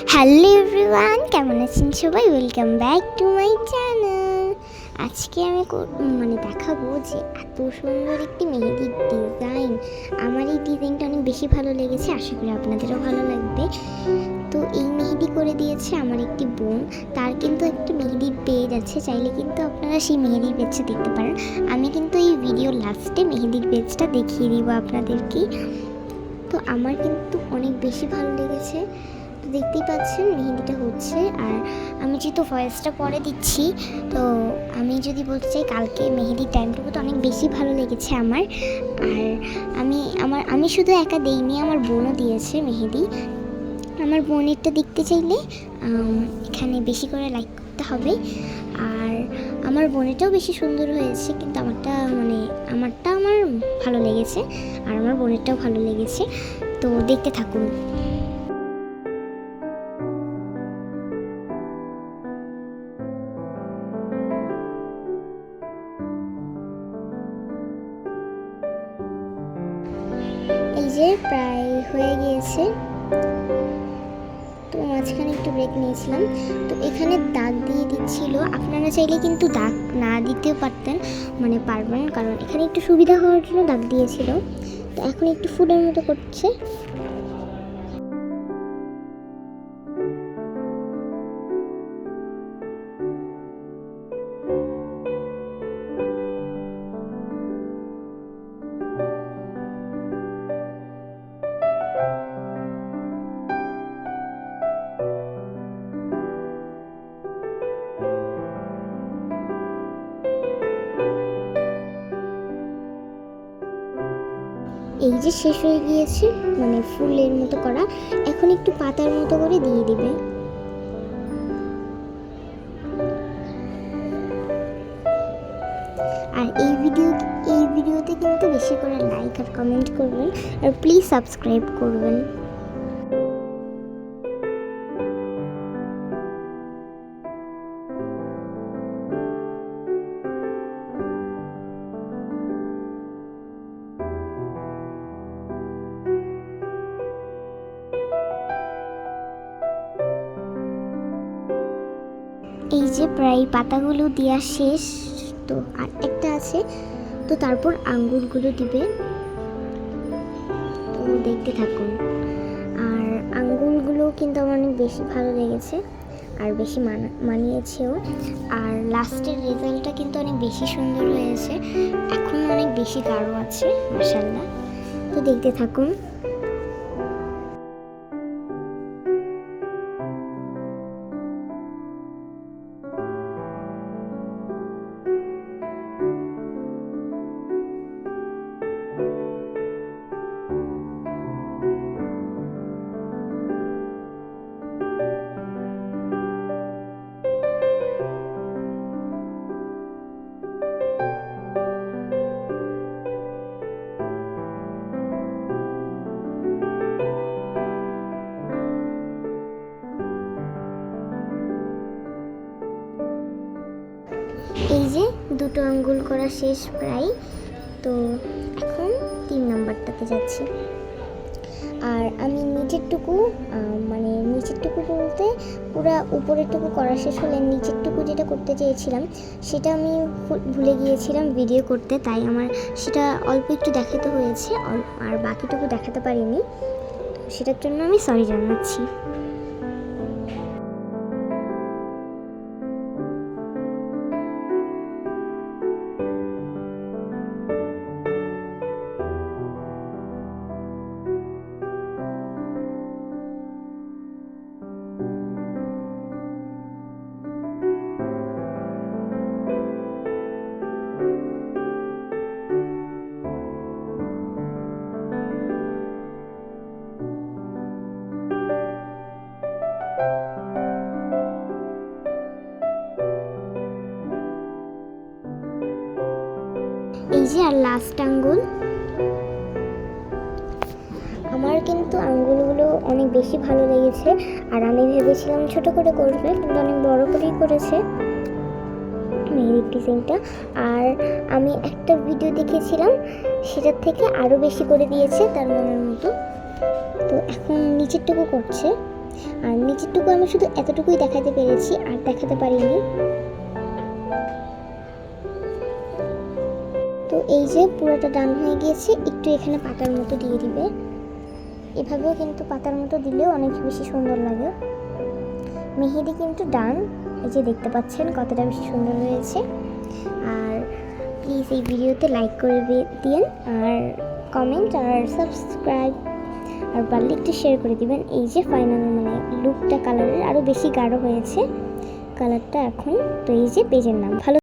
Hello everyone, কেমন আছেন সবাই? Welcome back to my channel. আজকে আমি দেখাবো যে এত সুন্দর একটি মেহেদির ডিজাইন। আমার এই ডিজাইনটা অনেক বেশি ভালো লেগেছে, আশা করি আপনাদেরও ভালো লাগবে। তো এই মেহেদি করে দিয়েছে আমার একটি বোন। তার কিন্তু একটা মেহেদির পেজ আছে, চাইলে কিন্তু আপনারা সেই মেহেদির পেজটা দেখতে পারেন। আমি কিন্তু এই ভিডিওর লাস্টে মেহেদির পেজটা দেখিয়ে দিব আপনাদেরকে। তো আমার কিন্তু অনেক বেশি ভালো লেগেছে। তো দেখতেই পাচ্ছেন মেহেদিটা হচ্ছে, আর আমি যেহেতু ভয়েসটা পরে দিচ্ছি, তো আমি যদি বলতে চাই কালকে মেহেদির টাইমটুকু তো অনেক বেশি ভালো লেগেছে আমার। আর আমি শুধু একা দেইনি, আমার বোনও দিয়েছে মেহেদি। আমার বোনেরটা দেখতে চাইলে এখানে বেশি করে লাইক করতে হবে। আর আমার বোনেরটাও বেশি সুন্দর হয়েছে, কিন্তু আমারটা আমার ভালো লেগেছে, আর আমার বোনেরটাও ভালো লেগেছে। তো দেখতে থাকুন। এই যে প্রায় হয়ে গিয়েছে, তো মাঝখানে একটু ব্রেক নিয়েছিলাম। তো এখানে দাগ দিয়ে দিচ্ছিল, আপনারা চাইলে কিন্তু দাগ না দিতেও পারবেন, কারণ এখানে একটু সুবিধা হওয়ার জন্য দাগ দিয়েছিল। তো এখন একটু ফুলের মতো করছে। এই যে শেষ হয়ে গিয়েছে, ফুলের মতো করা। এখন একটু পাতার মতো করে দিয়ে দিবে। আর এই ভিডিওতে কিন্তু বেশি করে লাইক আর কমেন্ট করবেন, আর প্লিজ সাবস্ক্রাইব করবেন। এই যে প্রায় পাতাগুলো দেওয়া শেষ, তো আর একটা আছে। তো তারপর আঙ্গুরগুলো দিবে, তো দেখতে থাকুন। আর আঙ্গুরগুলো কিন্তু আমার অনেক বেশি ভালো লেগেছে, আর বেশি মানিয়েছেও। আর লাস্টের রেজাল্টটা কিন্তু অনেক বেশি সুন্দর হয়েছে, এখন অনেক বেশি গাঢ় আছে মাশাআল্লাহ। তো দেখতে থাকুন। এই যে দুটো আঙ্গুল করা শেষ প্রায়, তো এখন 3 নাম্বারটাতে যাচ্ছি। আর আমি নিচেরটুকু বলতে পুরো উপরেরটুকু করা শেষ হলে নিচেরটুকু যেটা করতে চেয়েছিলাম সেটা আমি ভুলে গিয়েছিলাম ভিডিও করতে, তাই আমার সেটা অল্প একটু দেখাতে হয়েছে, আর বাকিটুকু দেখাতে পারিনি। সেটার জন্য আমি সরি জানাচ্ছি। এই যে আর লাস্ট আঙ্গুল। আমার কিন্তু আঙ্গুলগুলো অনেক বেশি ভালো লেগেছে, আর আমি ভেবেছিলাম ছোট করে করবে, কিন্তু অনেক বড় করেই করেছে মেহেদির ডিজাইনটা। আর আমি একটা ভিডিও দেখেছিলাম, সেটার থেকে আরও বেশি করে দিয়েছে তার মনের মতো। তো এখন নিচেরটুকু করছে। আর নিচেরটুকু আমি শুধু এতটুকুই দেখাতে পেরেছি, আর দেখাতে পারিনি। তো এই যে পুরোটা ডান হয়ে গিয়েছে, একটু এখানে পাতার মতো দিয়ে দিবে। এভাবেও কিন্তু পাতার মতো দিলেও অনেক বেশি সুন্দর লাগে। মেহেদি কিন্তু ডান, এই যে দেখতে পাচ্ছেন কতটা বেশি সুন্দর হয়েছে। আর প্লিজ এই ভিডিওতে লাইক করে দিন, আর কমেন্ট আর সাবস্ক্রাইব, আর পারলে একটু শেয়ার করে দিবেন। এই যে ফাইনাল মানে লুকটা কালারের আরও বেশি গাঢ় হয়েছে কালারটা এখন। তো এই যে পেজের নাম ভালো।